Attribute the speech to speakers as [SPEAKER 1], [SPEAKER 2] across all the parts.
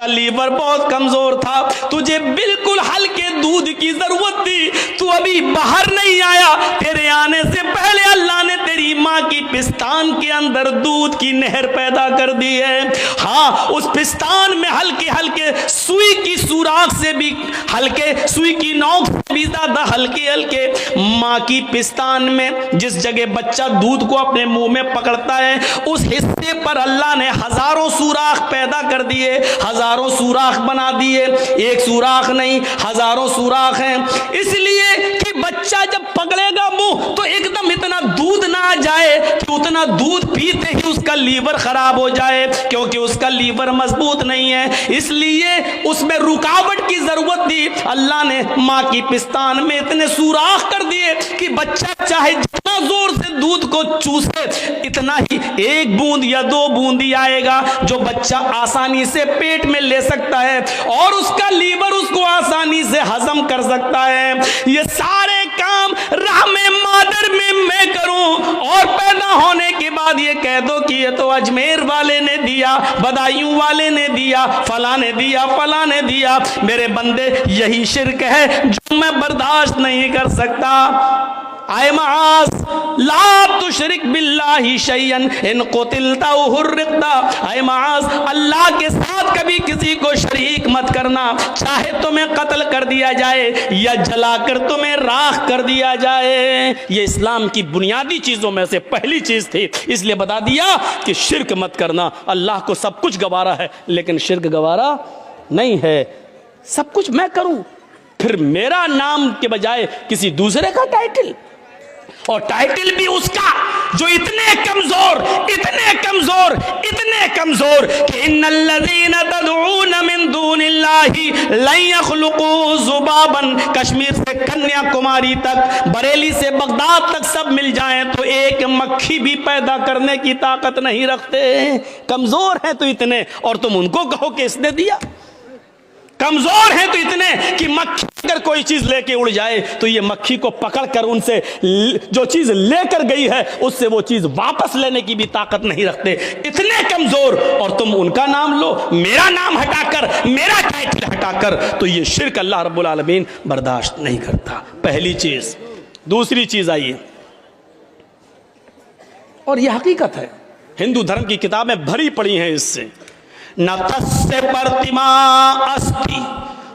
[SPEAKER 1] Liver बहुत कमजोर था, तुझे बिल्कुल हल्के दूध की जरूरत थी, तू अभी बाहर नहीं आया, तेरे आने से पहले अल्लाह ने तेरी माँ की पिस्तान के अंदर दूध की नहर पैदा कर दी है। हाँ, उस पिस्तान में हल्के हल्के सुई की सुराख से भी हल्के, सुई की नोक से भी ज्यादा हल्के हल्के माँ की पिस्तान में जिस जगह बच्चा दूध को अपने मुंह में पकड़ता है, उस हिस्से पर अल्लाह ने हजारों सुराख पैदा कर दिए, हजारों सुराख बना दिए। एक सुराख नहीं, हजारों सुराख हैं, इसलिए कि बच्चा जब पकड़ेगा मुंह तो एकदम इतना दूध ना आ जाए कि उतना दूध पीते ही उसका लीवर खराब हो जाए, क्योंकि उसका लीवर मजबूत नहीं है, इसलिए उसमें रुकावट की जरूरत थी। अल्लाह ने माँ की पिस्तान में इतने सुराख कर दिए कि बच्चा चाहे जितना जोर से दूध को चूसे, इतना ही एक बूंद या दो बूंद ही आएगा जो बच्चा आसानी से पेट में ले सकता है और उसका लीवर उसको आसानी से हजम कर सकता है। ये सारे काम रहमे मादर में मैं करूं और पैदा होने के बाद ये कह दो कि ये तो अजमेर वाले ने दिया, बदायूं वाले ने दिया, फला ने दिया, फला ने दिया। मेरे बंदे, यही शिर्क है जो मैं बर्दाश्त नहीं कर सकता। आए मास ला तुशरिक बिल्लाहि शैयन इन कुतिलता हुर्रिकता। आए मास, अल्लाह के साथ कभी किसी को शरीक मत करना, चाहे तुम्हें कत्ल कर दिया जाए या जलाकर तुम्हें राख कर दिया जाए। ये इस्लाम की बुनियादी चीजों में से पहली चीज थी, इसलिए बता दिया कि शिर्क मत करना। अल्लाह को सब कुछ गवारा है लेकिन शिर्क गवारा नहीं है। सब कुछ मैं करूं, फिर मेरा नाम के बजाय किसी दूसरे का टाइटल, और टाइटल भी उसका जो इतने कमजोर, इतने कमजोर, इतने कमजोर कि इन्नल्लज़ीना तदऊना मिन दूनिल्लाहि लन यख़्लुक़ू ज़ुबाबन। कश्मीर से कन्याकुमारी तक, बरेली से बगदाद तक सब मिल जाएं तो एक मक्खी भी पैदा करने की ताकत नहीं रखते। कमजोर हैं तो इतने, और तुम उनको कहो कि इसने दिया। कमजोर हैं तो इतने कि मक्खी अगर कोई चीज लेके उड़ जाए तो ये मक्खी को पकड़कर उनसे जो चीज लेकर गई है उससे वो चीज वापस लेने की भी ताकत नहीं रखते। इतने कमजोर, और तुम उनका नाम लो, मेरा नाम हटाकर, मेरा टाइटल हटाकर, तो ये शिर्क अल्लाह रब्बुल आलमीन बर्दाश्त नहीं करता। पहली चीज। दूसरी चीज आइए, और यह हकीकत है, हिंदू धर्म की किताबें भरी पड़ी हैं इससे। न तस्य प्रतिमा अस्ति,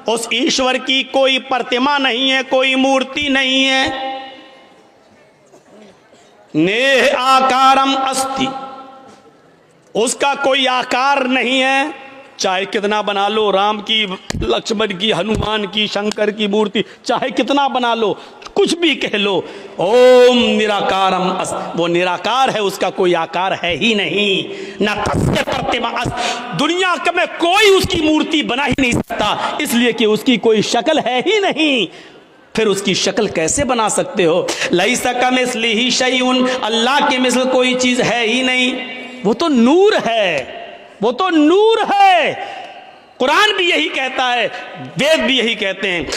[SPEAKER 1] उस ईश्वर की कोई प्रतिमा नहीं है, कोई मूर्ति नहीं है। नेह आकारम अस्ति, उसका कोई आकार नहीं है, चाहे कितना बना लो, राम की, लक्ष्मण की, हनुमान की, शंकर की मूर्ति चाहे कितना बना लो, कुछ भी कह लो, ओम निराकारम अस्ति, वो निराकार है, उसका कोई आकार है ही नहीं। न तस्य प्रतिमा अस्ति, दुनिया में कोई उसकी मूर्ति बना ही नहीं सकता, इसलिए कि उसकी कोई शक्ल है ही नहीं। फिर उसकी शक्ल कैसे बना सकते हो? लैसा कमिस्लिही शैउन, अल्लाह के मिसल कोई चीज है ही नहीं। वो तो नूर है, वो तो नूर है। कुरान भी यही कहता है, वेद भी यही कहते हैं।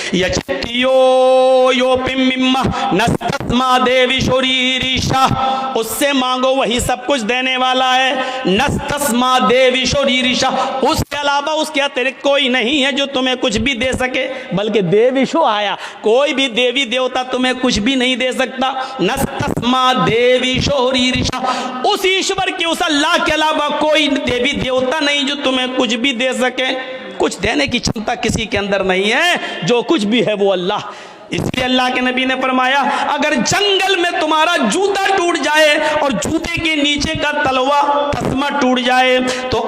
[SPEAKER 1] उससे मांगो वही सब कुछ देने वाला है। नस्तस्मा देवी शोरीरिशा, उसके अलावा उसके अतिरिक्त कोई नहीं है जो तुम्हें कुछ भी दे सके। बल्कि देविशो आया, कोई भी देवी देवता तुम्हें कुछ भी नहीं दे सकता। नस्तस्मा देवी शोरीरिशा, उस ईश्वर के, उस अल्लाह के अलावा कोई देवी देवता नहीं जो तुम्हें कुछ भी दे सके। कुछ देने की क्षमता किसी के अंदर नहीं है, जो कुछ भी है वो अल्लाह। इसलिए अल्लाह के नबी ने फरमाया, अगर जंगल में तुम्हारा जूता टूट जाए और जूते के नीचे का तलवा तस्मा टूट जाए तो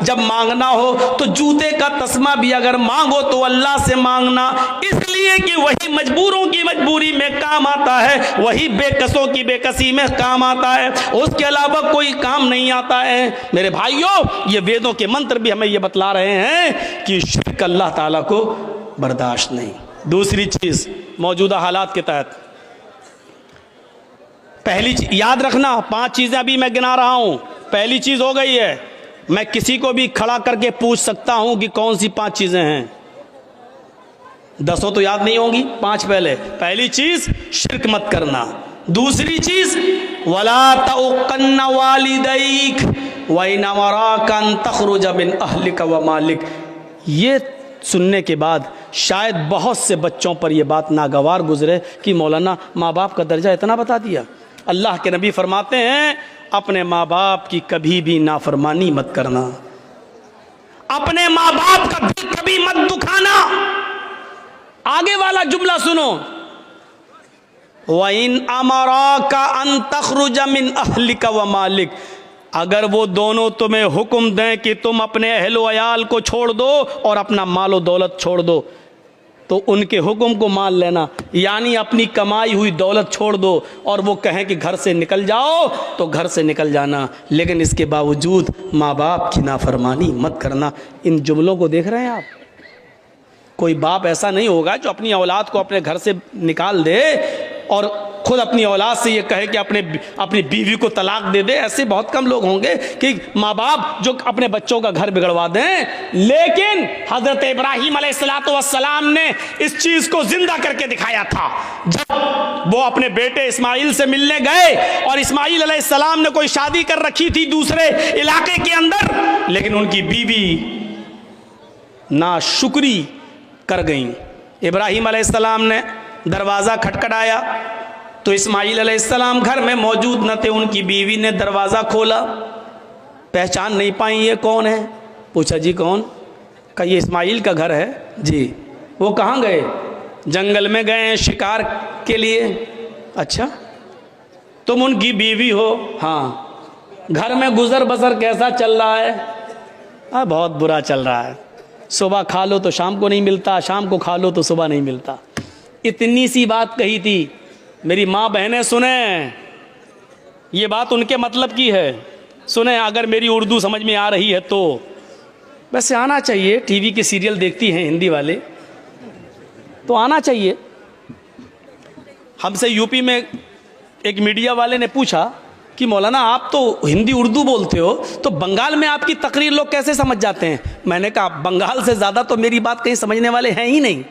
[SPEAKER 1] जब मांगना हो तो जूते का तस्मा भी अगर मांगो तो अल्लाह से मांगना, इसलिए कि वही मजबूरों की मजबूरी में काम आता है, वही बेकसों की बेकसी में काम आता है, उसके अलावा कोई काम नहीं आता है। मेरे भाइयों, ये वेदों के मंत्र भी हमें ये बतला रहे हैं कि शिर्क अल्लाह ताला को बर्दाश्त नहीं। दूसरी चीज, मौजूदा हालात के तहत पहली चीज याद रखना, 5 चीजें अभी मैं गिना रहा हूं। पहली चीज हो गई है, मैं किसी को भी खड़ा करके पूछ सकता हूं कि कौन सी 5 चीजें हैं। 10 तो याद नहीं होंगी, 5 पहले। पहली चीज शिर्क मत करना। दूसरी चीज वला तउकन्न वालिदैक व इन वराकन तखरुज मिन अहलिक व मालिक, ये सुनने के बाद शायद बहुत से बच्चों पर यह बात नागवार गुजरे कि मौलाना माँ बाप का दर्जा इतना बता दिया। अल्लाह के नबी फरमाते हैं अपने माँ बाप की कभी भी नाफरमानी मत करना, अपने माँ बाप का दिल कभी मत दुखाना। आगे वाला जुमला सुनो, वइन अमरा का अन तखरुज मिन अहलिका व मालिक, अगर वो दोनों तुम्हें हुक्म दें कि तुम अपने अहलो अयाल को छोड़ दो और अपना मालो दौलत छोड़ दो, तो उनके हुक्म को मान लेना, यानी अपनी कमाई हुई दौलत छोड़ दो और वो कहें कि घर से निकल जाओ तो घर से निकल जाना, लेकिन इसके बावजूद माँ बाप की नाफरमानी मत करना। इन जुमलों को देख रहे हैं आप? कोई बाप ऐसा नहीं होगा जो अपनी औलाद को अपने घर से निकाल दे और खुद अपनी औलाद से ये कहे कि अपनी बीवी को तलाक दे दे। ऐसे बहुत कम लोग होंगे कि माँ बाप जो अपने बच्चों का घर बिगड़वा दें। लेकिन हजरत इब्राहीम अलैहिस्सलाम ने इस चीज को जिंदा करके दिखाया था। जब वो अपने बेटे इस्माइल से मिलने गए और इस्माइल अलैहिस्सलाम ने कोई शादी कर रखी थी दूसरे इलाके के अंदर, लेकिन उनकी बीवी नाशुक्री कर गई। इब्राहीम अलैहिस्सलाम ने दरवाज़ा खटखटाया तो इस्माइल अलैहिस्सलाम घर में मौजूद न थे। उनकी बीवी ने दरवाज़ा खोला, पहचान नहीं पाई ये कौन है। पूछा जी कौन? कहा ये इस्माइल का घर है जी। वो कहाँ गए? जंगल में गए हैं शिकार के लिए। अच्छा, तुम उनकी बीवी हो? हाँ। घर में गुजर बसर कैसा चल रहा है? हाँ, बहुत बुरा चल रहा है। सुबह खा लो तो शाम को नहीं मिलता, शाम को खा लो तो सुबह नहीं मिलता। इतनी सी बात कही थी। मेरी माँ बहनें सुने, ये बात उनके मतलब की है, सुने। अगर मेरी उर्दू समझ में आ रही है तो वैसे आना चाहिए, टीवी के सीरियल देखती हैं हिंदी वाले तो आना चाहिए। हमसे यूपी में एक मीडिया वाले ने पूछा कि मौलाना आप तो हिंदी उर्दू बोलते हो, तो बंगाल में आपकी तकरीर लोग कैसे समझ जाते हैं? मैंने कहा बंगाल से ज़्यादा तो मेरी बात कहीं समझने वाले हैं ही नहीं,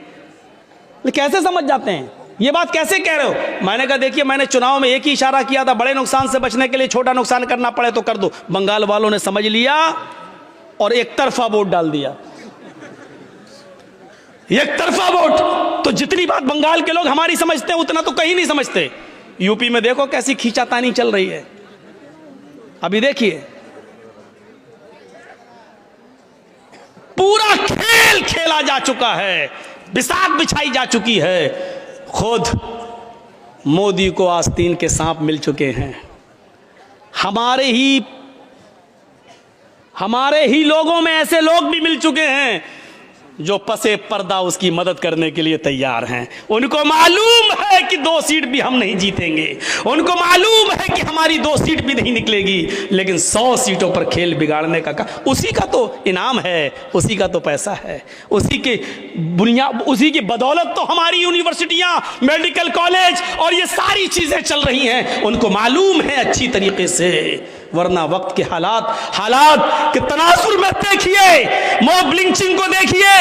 [SPEAKER 1] कैसे समझ जाते हैं? ये बात कैसे कह रहे हो? मैंने कहा देखिए, मैंने चुनाव में एक ही इशारा किया था, बड़े नुकसान से बचने के लिए छोटा नुकसान करना पड़े तो कर दो। बंगाल वालों ने समझ लिया और एक तरफा वोट डाल दिया। एक तरफा वोट। तो जितनी बात बंगाल के लोग हमारी समझते हैं उतना तो कहीं नहीं समझते। यूपी में देखो कैसी खींचातानी चल रही है। अभी देखिए, पूरा खेल खेला जा चुका है, बिसात बिछाई जा चुकी है। खुद मोदी को आस्तीन के सांप मिल चुके हैं। हमारे ही लोगों में ऐसे लोग भी मिल चुके हैं जो पसे पर्दा उसकी मदद करने के लिए तैयार हैं। उनको मालूम है कि 2 सीट भी हम नहीं जीतेंगे, उनको मालूम है कि हमारी 2 सीट भी नहीं निकलेगी, लेकिन 100 सीटों पर खेल बिगाड़ने का उसी का तो इनाम है, उसी का तो पैसा है, उसी की बदौलत तो हमारी यूनिवर्सिटियां, मेडिकल कॉलेज और ये सारी चीजें चल रही हैं। उनको मालूम है अच्छी तरीके से। वरना वक्त के हालात के तनासुर में देखिए, मॉब लिंचिंग को देखिए,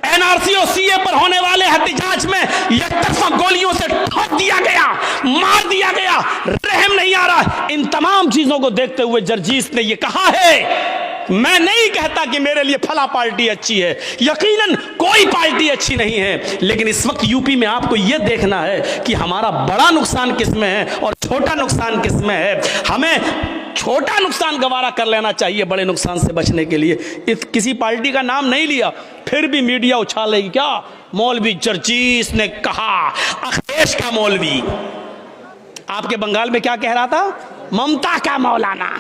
[SPEAKER 1] एनआरसी और सीए पर होने वाले एहतजाज में एक तरफा गोलियों से ठोक दिया गया, मार दिया गया, रहम नहीं आ रहा। इन तमाम चीजों को देखते हुए जर्जीस ने यह कहा है, मैं नहीं कहता कि मेरे लिए फला पार्टी अच्छी है, यकीनन कोई पार्टी अच्छी नहीं है, लेकिन इस वक्त यूपी में आपको यह देखना है कि हमारा बड़ा नुकसान किस में है और छोटा नुकसान किस में है। हमें छोटा नुकसान गवारा कर लेना चाहिए बड़े नुकसान से बचने के लिए। किसी पार्टी का नाम नहीं लिया, फिर भी मीडिया उछालेगी क्या? मौलवी जर्जीस ने कहा, अखिलेश का मौलवी। आपके बंगाल में क्या कह रहा था? ममता का मौलाना।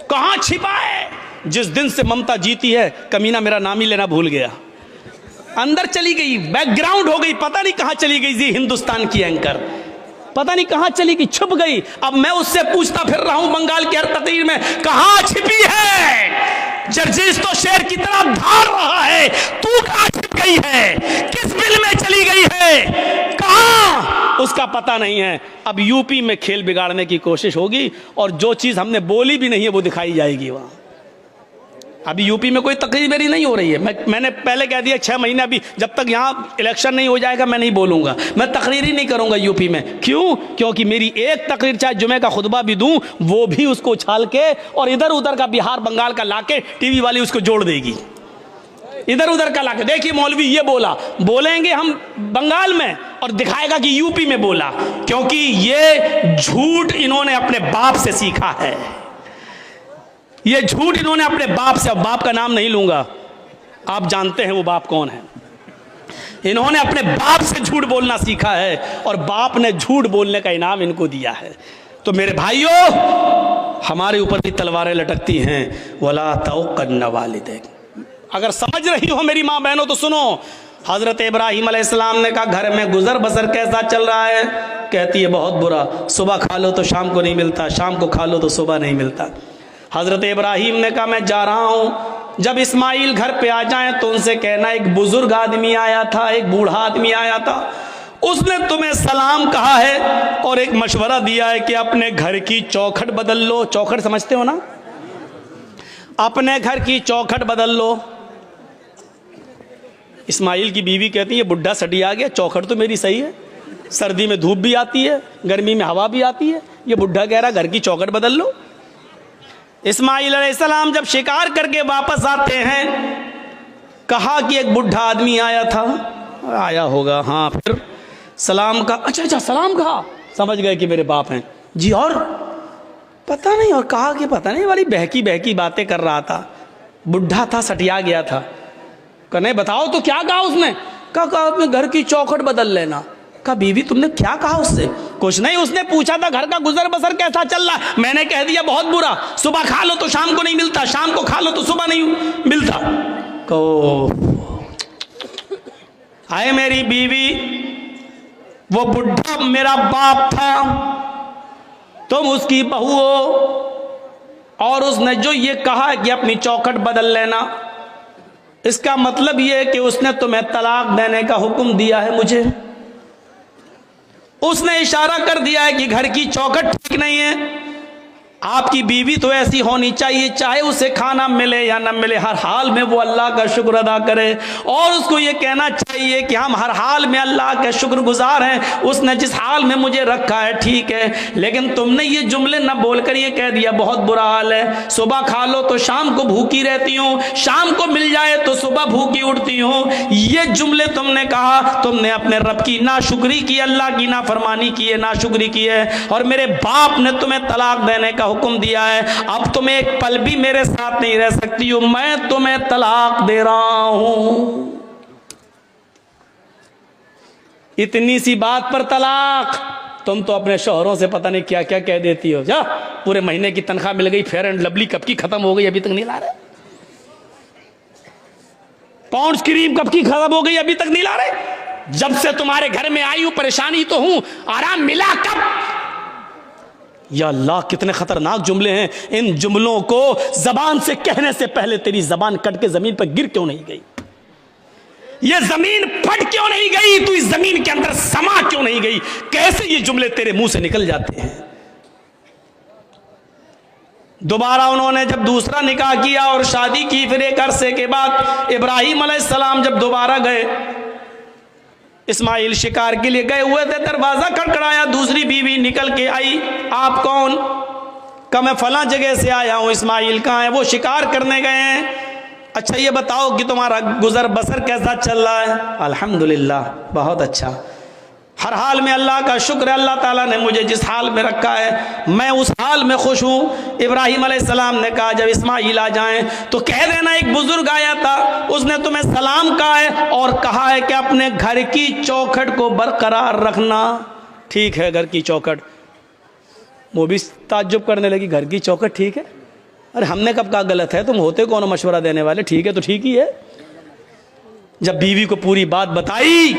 [SPEAKER 1] कहां छिपा है? जिस दिन से ममता जीती है, कमीना मेरा नाम ही लेना भूल गया, अंदर चली गई, बैकग्राउंड हो गई, पता नहीं कहां चली गई। जी हिंदुस्तान की एंकर पता नहीं कहां चली गई, छुप गई। अब मैं उससे पूछता फिर रहा हूं बंगाल की हर तकरीर में, कहां छिपी है? जर्जीस तो शेर की तरह धार रहा है, तू कहां छिप गई है? किस बिल में चली गई है? कहां? उसका पता नहीं है। अब यूपी में खेल बिगाड़ने की कोशिश होगी और जो चीज हमने बोली भी नहीं है वो दिखाई जाएगी वहां। अभी यूपी में कोई तकरीर मेरी नहीं हो रही है। मैंने पहले कह दिया 6 महीने, अभी जब तक यहाँ इलेक्शन नहीं हो जाएगा मैं नहीं बोलूँगा, मैं तकरीर ही नहीं करूँगा यूपी में। क्यों? क्योंकि मेरी एक तकरीर चाहे जुमे का खुतबा भी दूँ, वो भी उसको उछाल के और इधर उधर का बिहार बंगाल का लाके टीवी वाली उसको जोड़ देगी। इधर उधर का लाके देखिए मौलवी ये बोला, बोलेंगे हम बंगाल में और दिखाएगा कि यूपी में बोला, क्योंकि ये झूठ इन्होंने अपने बाप से सीखा है। ये झूठ इन्होंने अपने बाप से, अब बाप का नाम नहीं लूंगा, आप जानते हैं वो बाप कौन है। इन्होंने अपने बाप से झूठ बोलना सीखा है और बाप ने झूठ बोलने का इनाम इनको दिया है। तो मेरे भाइयों, हमारे ऊपर भी तलवारें लटकती हैं। वला तौक़न्न वालिदैक, अगर समझ रही हो मेरी माँ बहनों तो सुनो। हज़रत इब्राहीम अलैहिस्सलाम ने कहा घर में गुजर बसर कैसा चल रहा है? कहती है बहुत बुरा, सुबह खा लो तो शाम को नहीं मिलता, शाम को खा लो तो सुबह नहीं मिलता। हज़रत इब्राहीम ने कहा मैं जा रहा हूँ, जब इस्माइल घर पे आ जाएं तो उनसे कहना एक बुजुर्ग आदमी आया था, एक बूढ़ा आदमी आया था, उसने तुम्हें सलाम कहा है और एक मशवरा दिया है कि अपने घर की चौखट बदल लो। चौखट समझते हो ना? अपने घर की चौखट बदल लो। इस्माइल की बीवी कहती है बुढ़ा सटी आ गया, चौखट तो मेरी सही है, सर्दी में धूप भी आती है, गर्मी में हवा भी आती है, ये बुढ़ा कह रहा घर की चौखट बदल लो। इस्माइल अलैहिस्सलाम जब शिकार करके वापस आते हैं, कहा कि एक बुढ़ा आदमी आया था, आया होगा, हाँ, फिर सलाम का, अच्छा सलाम कहा, समझ गए कि मेरे बाप हैं जी, और पता नहीं, और कहा कि पता नहीं वाली बहकी बहकी बातें कर रहा था, बुढ़ा था, सटिया गया था। कहने बताओ तो क्या कहा उसने? कहा अपने घर की चौखट बदल लेना। कहा बीवी तुमने क्या कहा उससे? कुछ नहीं, उसने पूछा था घर का गुजर बसर कैसा चल रहा, मैंने कह दिया बहुत बुरा, सुबह खा लो तो शाम को नहीं मिलता, शाम को खा लो तो सुबह नहीं मिलता। कहो आए मेरी बीवी, वो बुढ़ा मेरा बाप था, तुम उसकी बहू हो, और उसने जो ये कहा कि अपनी चौखट बदल लेना, इसका मतलब ये है कि उसने तुम्हें तलाक देने का हुक्म दिया है मुझे। उसने इशारा कर दिया है कि घर की चौखट ठीक नहीं है। आपकी बीवी तो ऐसी होनी चाहिए, चाहे उसे खाना मिले या न मिले, हर हाल में वो अल्लाह का शुक्र अदा करे, और उसको ये कहना चाहिए कि हम हर हाल में अल्लाह के शुक्रगुजार हैं, उसने जिस हाल में मुझे रखा है ठीक है। लेकिन तुमने ये जुमले न बोलकर ये कह दिया बहुत बुरा हाल है, सुबह खा लो तो शाम को भूखी रहती हूँ, शाम को मिल जाए तो सुबह भूखी उठती हूँ। ये जुमले तुमने कहा, तुमने अपने रब की नाशुक्री की, अल्लाह की नाफरमानी की है, नाशुक्री की है, और मेरे बाप ने तुम्हें तलाक देने का हुक्म दिया है। अब तुम एक पल भी मेरे साथ नहीं रह सकती हो, मैं तुम्हें तलाक दे रहा हूं। इतनी सी बात पर तलाक? तुम तो अपने शौहरों से पता नहीं क्या क्या कह देती हो। जा, पूरे महीने की तनख्वाह मिल गई, फेयर एंड लवली कब की खत्म हो गई, अभी तक नहीं ला रहे। पाउंड्स क्रीम कब की खत्म हो गई, अभी तक नहीं ला रहे। जब से तुम्हारे घर में आई हूं परेशानी तो हूं, आराम मिला कब? या अल्लाह, कितने खतरनाक जुमले हैं। इन जुमलों को जबान से कहने से पहले तेरी जबान कट के जमीन पर गिर क्यों नहीं गई? ये जमीन फट क्यों नहीं गई? तू इस जमीन के अंदर समा क्यों नहीं गई? कैसे ये जुमले तेरे मुंह से निकल जाते हैं? दोबारा उन्होंने जब दूसरा निकाह किया और शादी की, फिर एक अरसे के बाद इब्राहीम अलैहिस्सलाम जब दोबारा गए, इस्माइल शिकार के लिए गए हुए थे, दरवाजा खड़खड़ाया, दूसरी बीवी निकल के आई। आप कौन? कहा मैं फलां जगह से आया हूं। इस्माइल कहाँ है? वो शिकार करने गए हैं। अच्छा ये बताओ कि तुम्हारा गुजर बसर कैसा चल रहा है? अल्हम्दुलिल्लाह, बहुत अच्छा, हर हाल में अल्लाह का शुक्र है, अल्लाह ताला ने मुझे जिस हाल में रखा है मैं उस हाल में खुश हूँ। इब्राहीम अलैहिस्सलाम ने कहा जब इस्माइल आ जाएं तो कह देना एक बुजुर्ग आया था, उसने तुम्हें सलाम कहा है और कहा है कि अपने घर की चौखट को बरकरार रखना। ठीक है, घर की चौखट। वो भी ताज्जुब करने लगी, घर की चौखट ठीक है? अरे हमने कब कहा गलत है? तुम होते कौन मशवरा देने वाले? ठीक है तो ठीक ही है। जब बीवी को पूरी बात बताई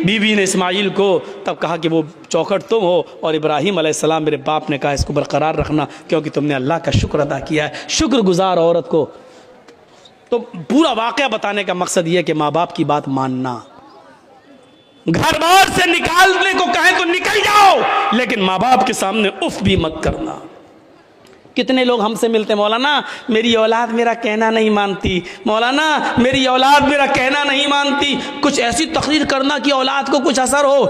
[SPEAKER 1] बीवी ने इस्माइल को, तब कहा कि वो चौखट तुम हो, और इब्राहीम अलैहिस्सलाम मेरे बाप ने कहा इसको बरकरार रखना क्योंकि तुमने अल्लाह का शुक्र अदा किया है। शुक्रगुजार औरत को तो पूरा वाक़या बताने का मकसद ये कि माँ बाप की बात मानना। घर बार से निकालने को कहें तो निकल जाओ, लेकिन माँ बाप के सामने उफ भी मत करना। कितने लोग हमसे मिलते, मौलाना मेरी औलाद मेरा कहना नहीं मानती, मौलाना मेरी औलाद मेरा कहना नहीं मानती। कुछ ऐसी तकरीर करना कि औलाद को कुछ असर हो।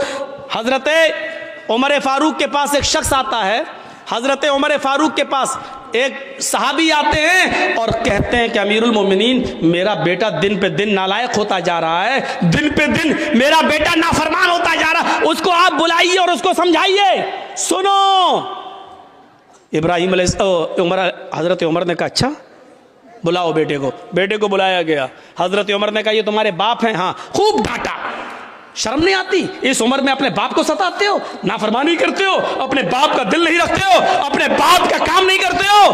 [SPEAKER 1] हज़रत उमर फारूक के पास एक शख्स आता है, हज़रत उमर फारूक के पास एक सहाबी आते हैं और कहते हैं कि अमीरुल मोमिनीन, मेरा बेटा दिन पे दिन नालायक होता जा रहा है, दिन पे दिन मेरा बेटा नाफरमान होता जा रहा है, उसको आप बुलाइए और उसको समझाइए। सुनो, इब्राहिम हजरत उमर ने कहा अच्छा बुलाओ बेटे को। बेटे को बुलाया गया। हजरत उमर ने कहा ये तुम्हारे बाप हैं? हाँ। खूब डांटा। शर्म नहीं आती? इस उम्र में अपने बाप को सताते हो, नाफरमानी करते हो, अपने बाप का दिल नहीं रखते हो, अपने बाप का काम नहीं करते हो।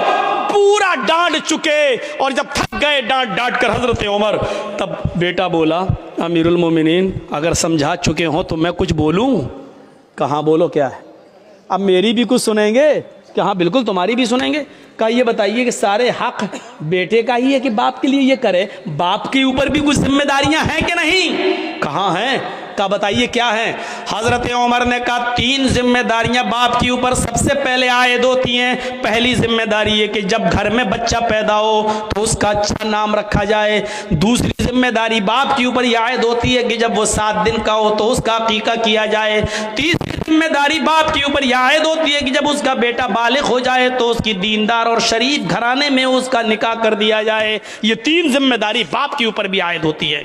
[SPEAKER 1] पूरा डांट चुके और जब थक गए डांट डांट कर हजरत उमर, तब बेटा बोला अमीरुल मोमिनीन अगर समझा चुके हो तो मैं कुछ बोलूं? कहाँ बोलो क्या है? अब मेरी भी कुछ सुनेंगे? कि हाँ बिल्कुल तुम्हारी भी सुनेंगे। कहा ये बताइए कि सारे हक बेटे का ही है कि बाप के लिए ये करे? बाप के ऊपर भी कुछ जिम्मेदारियां हैं कि नहीं? कहाँ हैं? का बताइए क्या है? हजरत उमर ने कहा 3 जिम्मेदारियां बाप के ऊपर सबसे पहले आयद होती हैं। पहली जिम्मेदारी है कि जब घर में बच्चा पैदा हो तो उसका अच्छा नाम रखा जाए। दूसरी जिम्मेदारी बाप के ऊपर यह आयद होती है कि जब वो 7 दिन का हो तो उसका अकीका किया जाए। तीसरी जिम्मेदारी बाप के ऊपर यह आयद होती है कि जब उसका बेटा बालिग हो जाए तो उसकी दीनदार और शरीफ घराने में उसका निकाह कर दिया जाए। ये 3 जिम्मेदारी बाप के ऊपर भी आयद होती है।